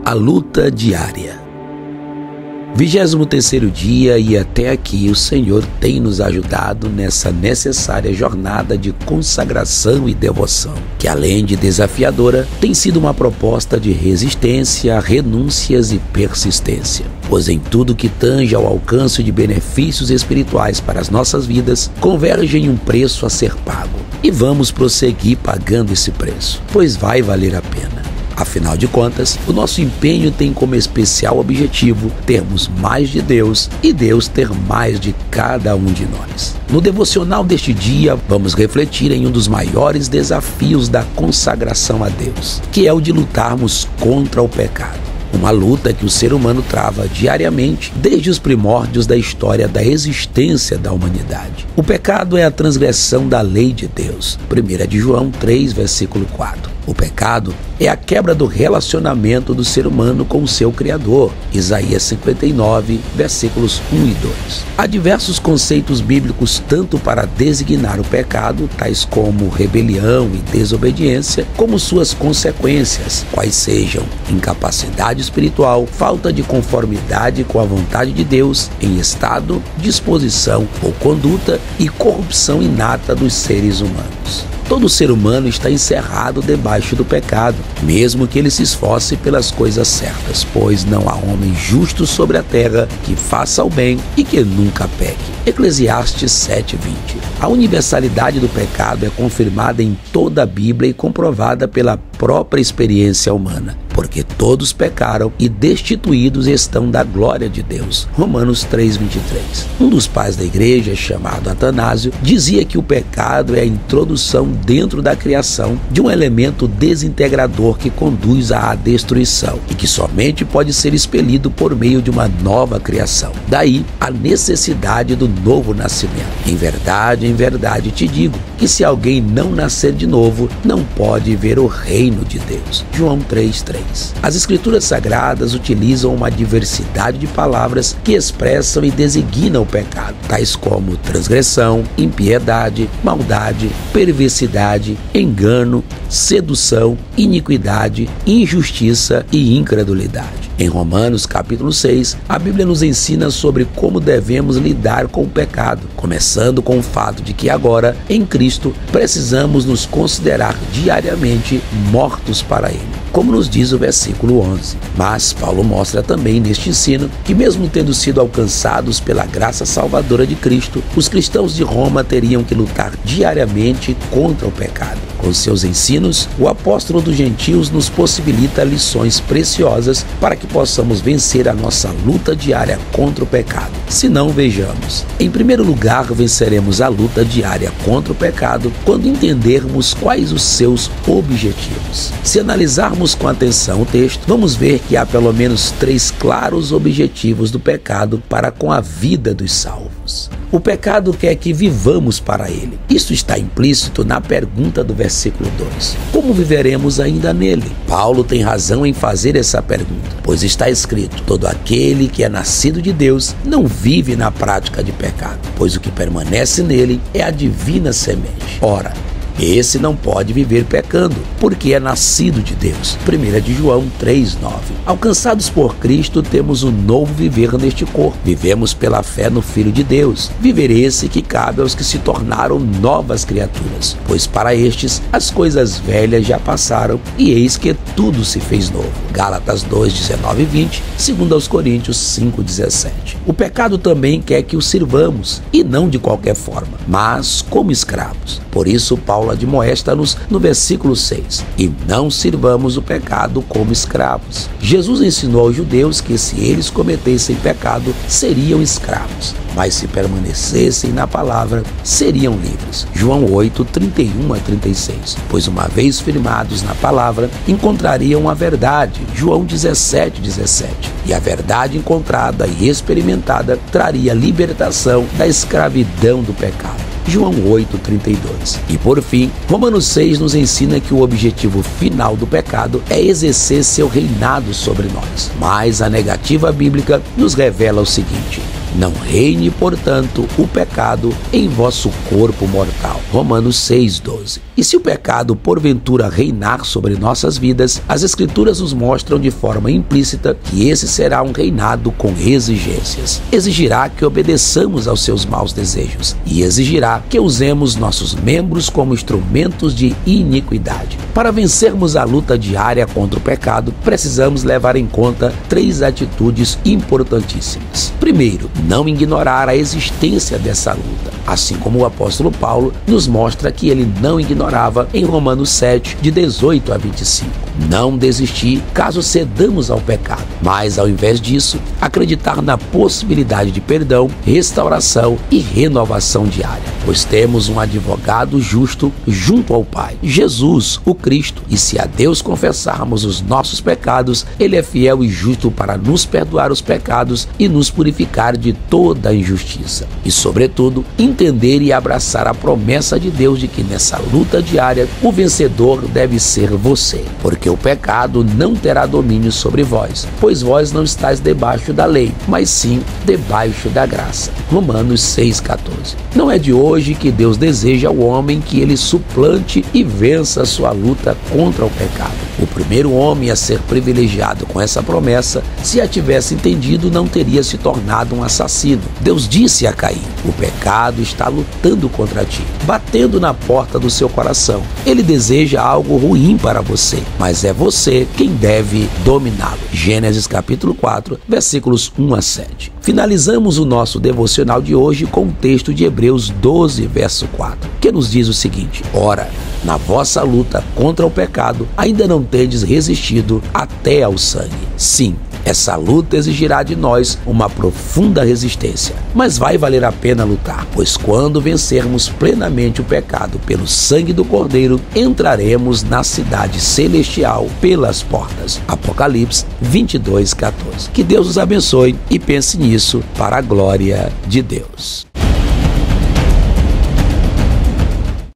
A luta diária. 23º dia, e até aqui o Senhor tem nos ajudado nessa necessária jornada de consagração e devoção, que além de desafiadora, tem sido uma proposta de resistência, renúncias e persistência. Pois em tudo que tange ao alcance de benefícios espirituais para as nossas vidas, converge em um preço a ser pago. E vamos prosseguir pagando esse preço, pois vai valer a pena. Afinal de contas, o nosso empenho tem como especial objetivo termos mais de Deus e Deus ter mais de cada um de nós. No devocional deste dia, vamos refletir em um dos maiores desafios da consagração a Deus, que é o de lutarmos contra o pecado. Uma luta que o ser humano trava diariamente desde os primórdios da história da existência da humanidade. O pecado é a transgressão da lei de Deus. 1 de João 3, versículo 4. O pecado é a quebra do relacionamento do ser humano com o seu Criador. Isaías 59, versículos 1 e 2. Há diversos conceitos bíblicos tanto para designar o pecado, tais como rebelião e desobediência, como suas consequências, quais sejam incapacidade espiritual, falta de conformidade com a vontade de Deus em estado, disposição ou conduta e corrupção inata dos seres humanos. Todo ser humano está encerrado debaixo do pecado, mesmo que ele se esforce pelas coisas certas, pois não há homem justo sobre a terra que faça o bem e que nunca peque. Eclesiastes 7:20. A universalidade do pecado é confirmada em toda a Bíblia e comprovada pela própria experiência humana, porque todos pecaram e destituídos estão da glória de Deus. Romanos 3:23. Um dos pais da igreja, chamado Atanásio, dizia que o pecado é a introdução dentro da criação de um elemento desintegrador que conduz à destruição e que somente pode ser expelido por meio de uma nova criação. Daí a necessidade do novo nascimento. Em verdade te digo que se alguém não nascer de novo, não pode ver o reino de Deus. João 3:3. As escrituras sagradas utilizam uma diversidade de palavras que expressam e designam o pecado, tais como transgressão, impiedade, maldade, perversidade, engano, sedução, iniquidade, injustiça e incredulidade. Em Romanos capítulo 6, a Bíblia nos ensina sobre como devemos lidar com o pecado, começando com o fato de que agora, em Cristo, precisamos nos considerar diariamente mortos para Ele, como nos diz o versículo 11. Mas Paulo mostra também neste ensino que, mesmo tendo sido alcançados pela graça salvadora de Cristo, os cristãos de Roma teriam que lutar diariamente contra o pecado. Com seus ensinos, o apóstolo dos gentios nos possibilita lições preciosas para que possamos vencer a nossa luta diária contra o pecado. Se não, vejamos. Em primeiro lugar, venceremos a luta diária contra o pecado quando entendermos quais os seus objetivos. Se analisarmos com atenção o texto, vamos ver que há pelo menos 3 claros objetivos do pecado para com a vida dos salvos. O pecado quer que vivamos para ele. Isso está implícito na pergunta do versículo 2. Como viveremos ainda nele? Paulo tem razão em fazer essa pergunta, pois está escrito: todo aquele que é nascido de Deus não vive na prática de pecado, pois o que permanece nele é a divina semente. Ora, esse não pode viver pecando, porque é nascido de Deus. 1 de João 3:9. Alcançados por Cristo, temos um novo viver neste corpo. Vivemos pela fé no Filho de Deus. Viver esse que cabe aos que se tornaram novas criaturas, pois para estes as coisas velhas já passaram e eis que tudo se fez novo. Gálatas 2:19 e 20, 2 Coríntios 5:17. O pecado também quer que o sirvamos, e não de qualquer forma, mas como escravos. Por isso, Paulo admoesta-nos no versículo 6: e não sirvamos o pecado como escravos. Jesus ensinou aos judeus que se eles cometessem pecado, seriam escravos, mas se permanecessem na palavra, seriam livres. João 8:31 a 36. Pois uma vez firmados na palavra, encontrariam a verdade. João 17:17. E a verdade encontrada e experimentada traria libertação da escravidão do pecado. João 8:32. E por fim, Romanos 6 nos ensina que o objetivo final do pecado é exercer seu reinado sobre nós. Mas a negativa bíblica nos revela o seguinte: Não reine, portanto, o pecado em vosso corpo mortal. Romanos 6:12. E se o pecado porventura reinar sobre nossas vidas, as Escrituras nos mostram de forma implícita que esse será um reinado com exigências. Exigirá que obedeçamos aos seus maus desejos e exigirá que usemos nossos membros como instrumentos de iniquidade. Para vencermos a luta diária contra o pecado, precisamos levar em conta 3 atitudes importantíssimas. Primeiro, não ignorar a existência dessa luta, assim como o apóstolo Paulo nos mostra que ele não ignorava em Romanos 7, de 18 a 25. Não desistir caso cedamos ao pecado, mas ao invés disso, acreditar na possibilidade de perdão, restauração e renovação diária, pois temos um advogado justo junto ao Pai, Jesus, o Cristo, e se a Deus confessarmos os nossos pecados, Ele é fiel e justo para nos perdoar os pecados e nos purificar de toda a injustiça. E, sobretudo, entender e abraçar a promessa de Deus de que nessa luta diária, o vencedor deve ser você, porque o pecado não terá domínio sobre vós, pois vós não estáis debaixo da lei, mas sim debaixo da graça. Romanos 6,14. Não é de hoje que Deus deseja ao homem que ele suplante e vença a sua luta contra o pecado. O primeiro homem a ser privilegiado com essa promessa, se a tivesse entendido, não teria se tornado um assassino. Deus disse a Caim: o pecado está lutando contra ti, batendo na porta do seu coração. Ele deseja algo ruim para você, mas é você quem deve dominá-lo. Gênesis capítulo 4, versículos 1 a 7. Finalizamos o nosso devocional de hoje com o texto de Hebreus 12, verso 4, que nos diz o seguinte: ora, na vossa luta contra o pecado, ainda não tendes resistido até ao sangue. Sim, essa luta exigirá de nós uma profunda resistência, mas vai valer a pena lutar, pois quando vencermos plenamente o pecado pelo sangue do Cordeiro, entraremos na cidade celestial pelas portas. Apocalipse 22:14. Que Deus os abençoe e pense nisso para a glória de Deus.